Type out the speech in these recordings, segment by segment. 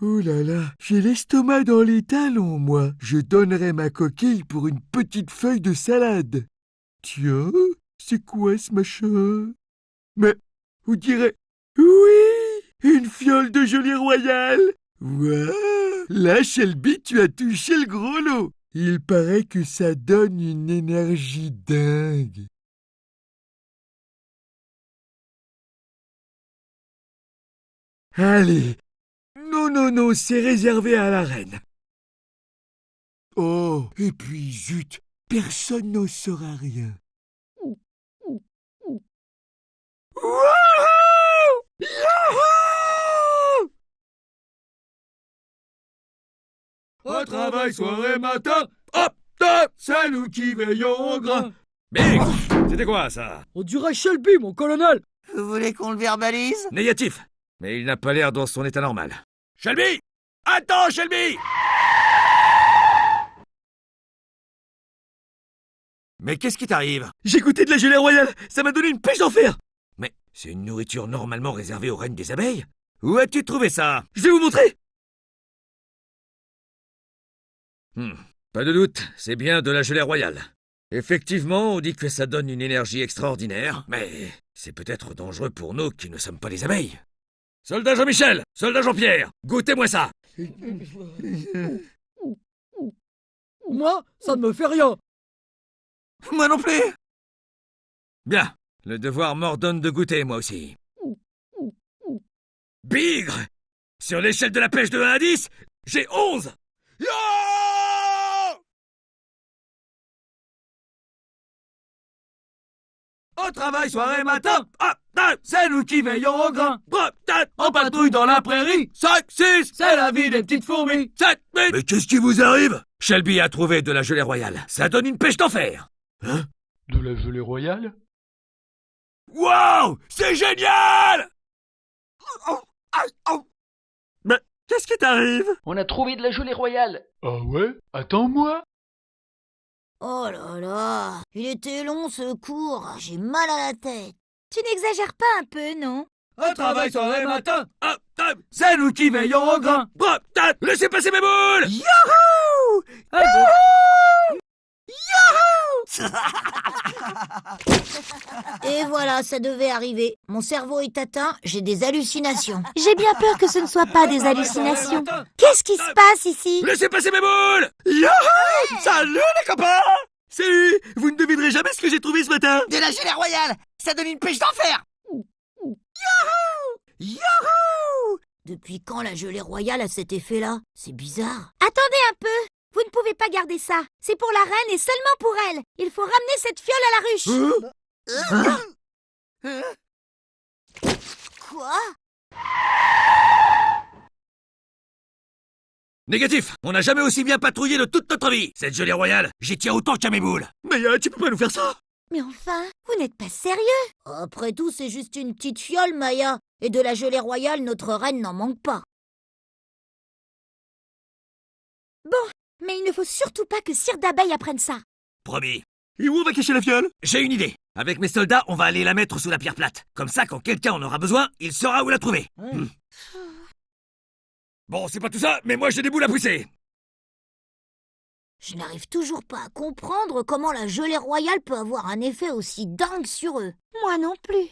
Oh là là, j'ai l'estomac dans les talons, moi. Je donnerais ma coquille pour une petite feuille de salade. Tiens, c'est quoi ce machin? Mais, vous direz, oui, une fiole de gelée royale. Waouh! Là, Shelby, tu as touché le gros lot. Il paraît que ça donne une énergie dingue. Allez. Non, non, non, c'est réservé à la reine. Oh, et puis zut, personne n'en saura rien. Wouhou! Youhou! Au travail, soir et matin, hop, hop, c'est nous qui veillons au grain. Big! C'était quoi, ça? On dirait Shelby, mon colonel. Vous voulez qu'on le verbalise? Négatif. Mais il n'a pas l'air dans son état normal. Shelby! Attends, Shelby! Mais qu'est-ce qui t'arrive? J'ai goûté de la gelée royale, ça m'a donné une pêche d'enfer. Mais c'est une nourriture normalement réservée aux reines des abeilles. Où as-tu trouvé ça? Je vais vous montrer. Pas de doute, c'est bien de la gelée royale. Effectivement, on dit que ça donne une énergie extraordinaire, mais c'est peut-être dangereux pour nous qui ne sommes pas des abeilles. Soldat Jean-Michel! Soldat Jean-Pierre! Goûtez-moi ça! Moi, ça ne me fait rien. Moi non plus. Bien, le devoir m'ordonne de goûter, moi aussi. Bigre! Sur l'échelle de la pêche de 1 à 10, j'ai 11! Yo! Au travail, soir et matin, hop, hop, c'est nous qui veillons au grain. Hop, hop, on patrouille dans la prairie. 5, 6, c'est la vie des petites fourmis. 7, 8. Mais qu'est-ce qui vous arrive? Shelby a trouvé de la gelée royale. Ça donne une pêche d'enfer! Hein? De la gelée royale? Wow! C'est génial! Mais qu'est-ce qui t'arrive? On a trouvé de la gelée royale. Ah ouais? Attends-moi! Oh là là, il était long ce cours, j'ai mal à la tête. Tu n'exagères pas un peu, non? Au travail, soir et matin, hop, hop, c'est nous qui veillons au grain. Hop, hop, Laissez passer mes boules! Youhou! Et voilà, ça devait arriver. Mon cerveau est atteint, j'ai des hallucinations. J'ai bien peur que ce ne soit pas des hallucinations. Qu'est-ce qui se passe ici? Laissez passer mes boules! Youhou! Salut les copains! Salut! Vous ne devinerez jamais ce que j'ai trouvé ce matin. De la gelée royale. Ça donne une pêche d'enfer. Youhou! Depuis quand la gelée royale a cet effet-là? C'est bizarre. Attendez un peu. Vous ne pouvez pas garder ça. C'est pour la reine et seulement pour elle. Il faut ramener cette fiole à la ruche. Quoi? Négatif! On n'a jamais aussi bien patrouillé de toute notre vie! Cette gelée royale, j'y tiens autant qu'à mes boules! Mais tu peux pas nous faire ça? Mais enfin, vous n'êtes pas sérieux? Après tout, c'est juste une petite fiole, Maya. Et de la gelée royale, notre reine n'en manque pas. Bon, mais il ne faut surtout pas que Cire d'abeille apprenne ça. Promis. Et où on va cacher la fiole? J'ai une idée. Avec mes soldats, on va aller la mettre sous la pierre plate. Comme ça, quand quelqu'un en aura besoin, il saura où la trouver. Bon, c'est pas tout ça, mais moi j'ai des boules à pousser. Je n'arrive toujours pas à comprendre comment la gelée royale peut avoir un effet aussi dingue sur eux. Moi non plus.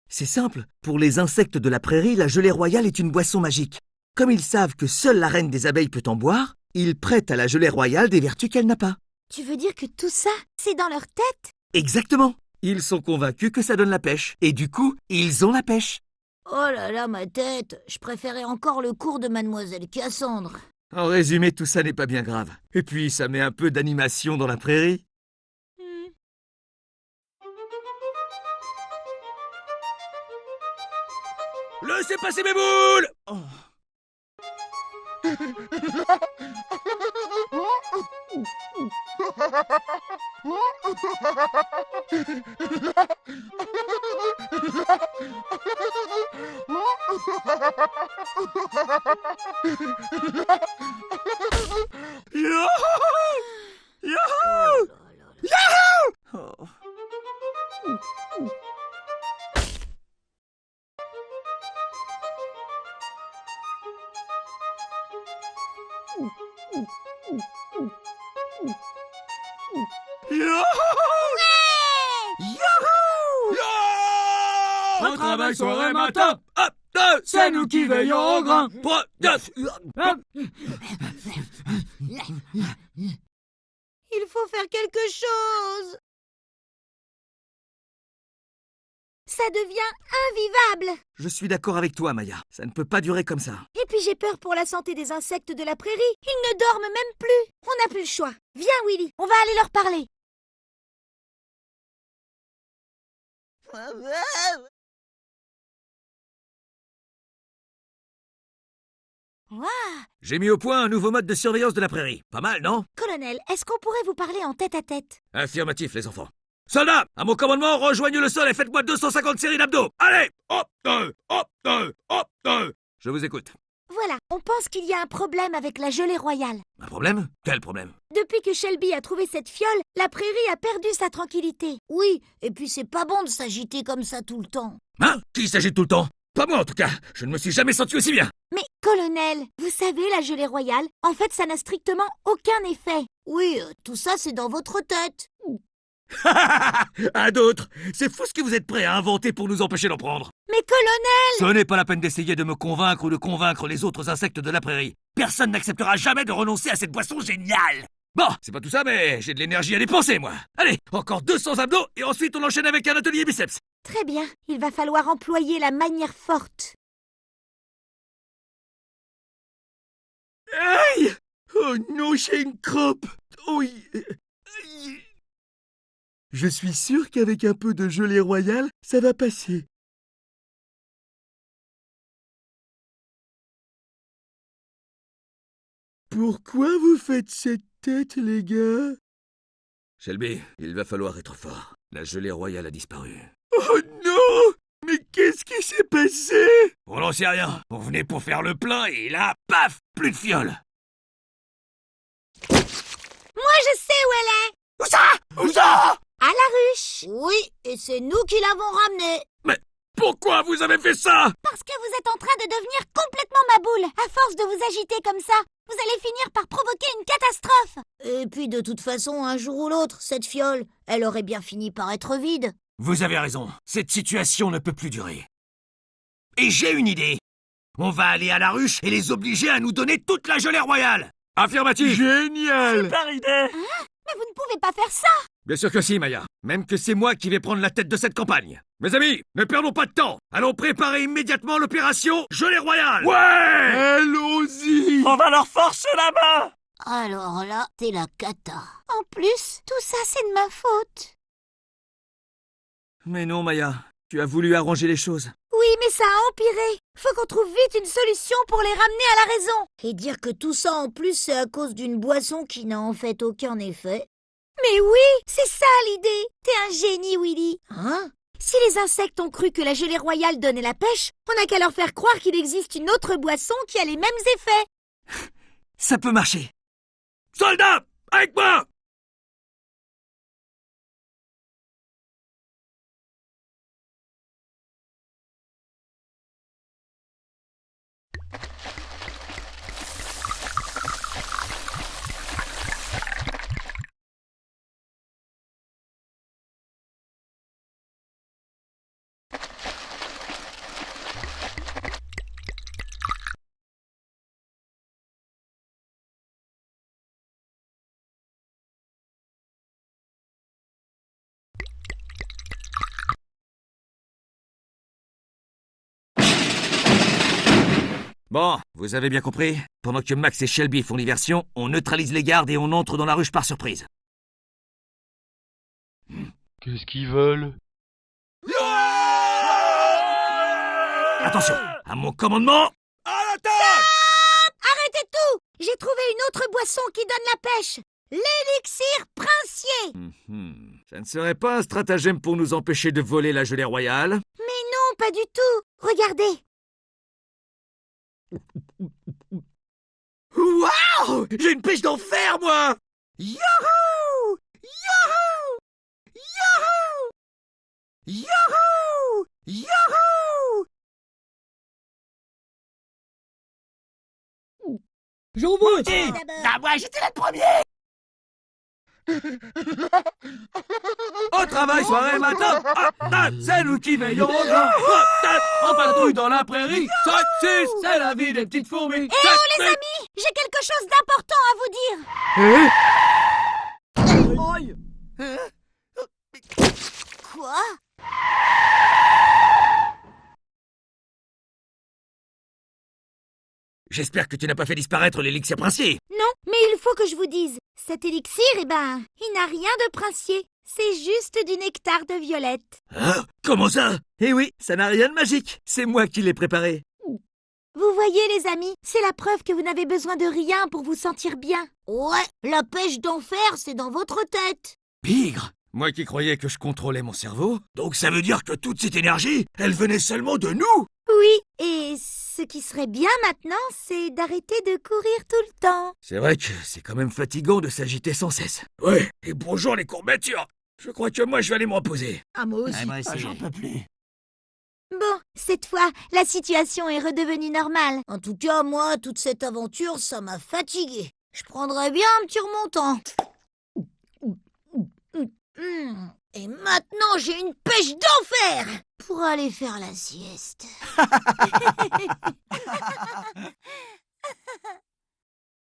C'est simple. Pour les insectes de la prairie, la gelée royale est une boisson magique. Comme ils savent que seule la reine des abeilles peut en boire, ils prêtent à la gelée royale des vertus qu'elle n'a pas. Tu veux dire que tout ça, c'est dans leur tête? Exactement. Ils sont convaincus que ça donne la pêche. Et du coup, ils ont la pêche. Oh là là, ma tête. Je préférais encore le cours de Mademoiselle Cassandre. En résumé, tout ça n'est pas bien grave. Et puis, ça met un peu d'animation dans la prairie. Laissez passer mes boules! Youhou! Youhou! Youhou! Oh. Un travail soirée matin, Hop, deux, c'est nous qui veillons au grain. trois, quatre. Il faut faire quelque chose. Ça devient invivable. Je suis d'accord avec toi, Maya. Ça ne peut pas durer comme ça. Et puis j'ai peur pour la santé des insectes de la prairie. Ils ne dorment même plus. On n'a plus le choix. Viens, Willy, on va aller leur parler. Waouh! J'ai mis au point un nouveau mode de surveillance de la prairie. Pas mal, non? Colonel, est-ce qu'on pourrait vous parler en tête-à-tête? Affirmatif, les enfants. Soldats, à mon commandement, rejoignez le sol et faites-moi 250 séries d'abdos. Allez! Hop, deux, hop, deux, hop, deux. Je vous écoute. Voilà, on pense qu'il y a un problème avec la gelée royale. Un problème? Quel problème? Depuis que Shelby a trouvé cette fiole, la prairie a perdu sa tranquillité. Oui, et puis c'est pas bon de s'agiter comme ça tout le temps. Hein? Qui s'agit tout le temps? Pas moi, en tout cas. Je ne me suis jamais senti aussi bien. Mais, colonel, vous savez, la gelée royale, en fait, ça n'a strictement aucun effet. Oui, tout ça c'est dans votre tête. À d'autres. C'est fou ce que vous êtes prêts à inventer pour nous empêcher d'en prendre. Mais, colonel! Ce n'est pas la peine d'essayer de me convaincre ou de convaincre les autres insectes de la prairie. Personne n'acceptera jamais de renoncer à cette boisson géniale. Bon, c'est pas tout ça, mais j'ai de l'énergie à dépenser, moi. Allez, encore 200 abdos et ensuite on enchaîne avec un atelier biceps. Très bien, il va falloir employer la manière forte. Aïe! Oh non, j'ai une croppe. Oui. Aïe. Je suis sûr qu'avec un peu de gelée royale, ça va passer. Pourquoi vous faites cette tête, les gars? Shelby, il va falloir être fort. La gelée royale a disparu. Oh non! Mais qu'est-ce qui s'est passé? On n'en sait rien. On venait pour faire le plein et là, paf, plus de fiole. Moi, je sais où elle est! Où ça? Où ça? À la ruche! Oui, et c'est nous qui l'avons ramenée. Mais pourquoi vous avez fait ça? Parce que vous êtes en train de devenir complètement ma boule. À force de vous agiter comme ça, vous allez finir par provoquer une catastrophe. Et puis de toute façon, un jour ou l'autre, cette fiole, elle aurait bien fini par être vide. Vous avez raison. Cette situation ne peut plus durer. Et j'ai une idée. On va aller à la ruche et les obliger à nous donner toute la gelée royale. Affirmatif. Génial! Super idée. Mais vous ne pouvez pas faire ça. Bien sûr que si, Maya. Même que c'est moi qui vais prendre la tête de cette campagne. Mes amis, ne perdons pas de temps. Allons préparer immédiatement l'opération gelée royale. Ouais! Allons-y! On va leur forcer la main. Alors là, c'est la cata. En plus, tout ça, c'est de ma faute. Mais non, Maya. Tu as voulu arranger les choses. Oui, mais ça a empiré. Faut qu'on trouve vite une solution pour les ramener à la raison. Et dire que tout ça en plus, c'est à cause d'une boisson qui n'a en fait aucun effet. Mais oui, c'est ça l'idée. T'es un génie, Willy. Hein? Si les insectes ont cru que la gelée royale donnait la pêche, on n'a qu'à leur faire croire qu'il existe une autre boisson qui a les mêmes effets. Ça peut marcher. Soldats, avec moi! Bon, vous avez bien compris. Pendant que Max et Shelby font diversion, on neutralise les gardes et on entre dans la ruche par surprise. Qu'est-ce qu'ils veulent? Attention, à mon commandement, à l'attaque! Arrêtez tout. J'ai trouvé une autre boisson qui donne la pêche. L'élixir princier. Ça ne serait pas un stratagème pour nous empêcher de voler la gelée royale? Mais non, pas du tout. Regardez. Waouh! J'ai une pêche d'enfer, moi! Yahoo! Yahoo! Yahoo! Yahoo! Yahoo! J'en veux. Ah, moi, j'étais là le premier. Au travail, soirée, matin. C'est nous qui veillons au grain. En patrouille dans la prairie. 5, 6, c'est la vie des petites fourmis. Eh oh les amis, j'ai quelque chose d'important à vous dire. Quoi? J'espère que tu n'as pas fait disparaître l'élixir princier. Non, mais il faut que je vous dise. Cet élixir, il n'a rien de princier. C'est juste du nectar de violette. Hein? Comment ça? Eh oui, ça n'a rien de magique. C'est moi qui l'ai préparé. Vous voyez les amis, c'est la preuve que vous n'avez besoin de rien pour vous sentir bien. Ouais, la pêche d'enfer, c'est dans votre tête. Bigre! Moi qui croyais que je contrôlais mon cerveau. Donc ça veut dire que toute cette énergie, elle venait seulement de nous? Oui, et ce qui serait bien maintenant, c'est d'arrêter de courir tout le temps. C'est vrai que c'est quand même fatigant de s'agiter sans cesse. Ouais, et bonjour les courbatures. Je crois que moi je vais aller me reposer. Ah, moi aussi. Ah, j'en peux plus. Bon, cette fois, la situation est redevenue normale. En tout cas, moi, toute cette aventure, ça m'a fatigué. Je prendrais bien un petit remontant. Et maintenant, j'ai une pêche d'enfer pour aller faire la sieste.